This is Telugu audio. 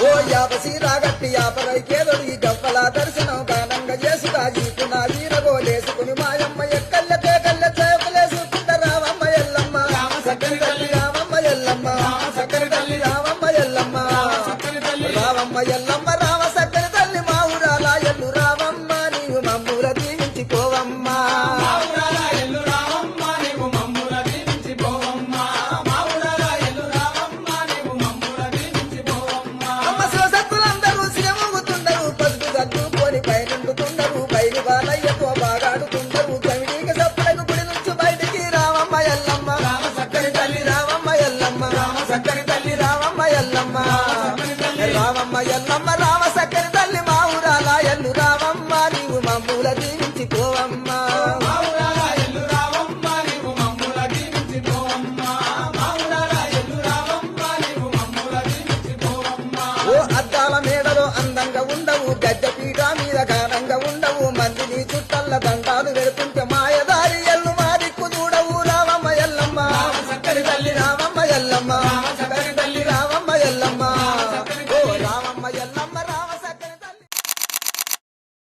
ఓ యాపసి రాగట్టి యాపరైకేదొడి గవ్వల దర్శనం గానంగా చేసుగా జీపున వీరగోలేసుకుని మాయమ్మ ఎక్కల్లకే కళ్ళ చేపలేసుకుంట రావమ్మ ఎల్లమ్మ సక్కని తల్లి రావమ్మ ఎల్లమ్మ సక్కని తల్లి రావమ్మ ఎల్లమ్మ రావమ్మ ఎల్లమ్మ రావ సక్కని తల్లి మా ఊరాల ఎల్లు రావమ్మ నీవు మమ్ముల దీవించిపోవమ్మా అమ్మ శివసత్తులందరూ శివముగుతుండరు పసుపు సర్దుకొని పైనుండుతుండరు బయలు బాలయ్యతో బాగాడుతుండరు కమిడికి సప్పులకు గుడి నుంచి బయటికి రావమ్మ ఎల్లమ్మ సక్కని తల్లి రావమ్మ ఎల్లమ్మ సక్కని తల్లి రావమ్మ ఎల్లమ్మ రావమ్మ ఎల్లమ్మ రావ సక్కని తల్లి మా ఊరాల ఎల్లు రావమ్మ నీవు మమ్ముల దీవించిపోవమ్మా ఓ అద్దాల మేడలో అందంగా ఉండవు గద్దె పీఠ మీద గానంగా ఉండవు మందిని చుట్టల్ల దండాలు వెడుతుంటే మాయ